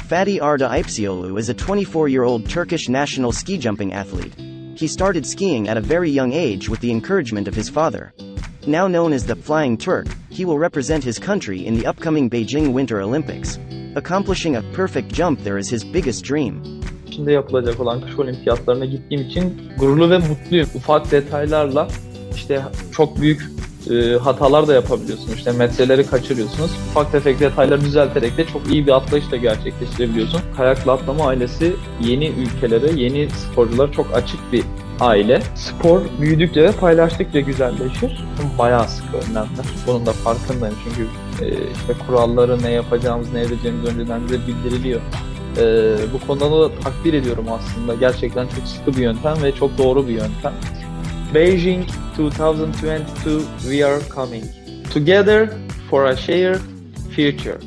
Fatih Arda Ipsiolu is a 24-year-old Turkish national ski jumping athlete. He started skiing at a very young age with the encouragement of his father. Now known as the Flying Turk, he will represent his country in the upcoming Beijing Winter Olympics. Accomplishing a perfect jump there is his biggest dream. Şimdi yapılacak olan kış olimpiyatlarına gittiğim için gururlu ve mutluyum. Ufak detaylarla işte çok büyük hatalar da yapabiliyorsunuz. İşte metreleri kaçırıyorsunuz. Ufak tefek detayları düzelterek de çok iyi bir atlayış da gerçekleştirebiliyorsun. Kayaklı atlama ailesi yeni ülkelere, yeni sporculara çok açık bir aile. Spor büyüdükçe ve paylaştıkça güzelleşir. Bayağı sıkı önlemler. Bunun da farkındayım çünkü işte kuralları, ne yapacağımız, ne edeceğimiz önceden bize bildiriliyor. Bu konuda da takdir ediyorum aslında. Gerçekten çok sıkı bir yöntem ve çok doğru bir yöntem. Beijing 2022, we are coming together for a shared future.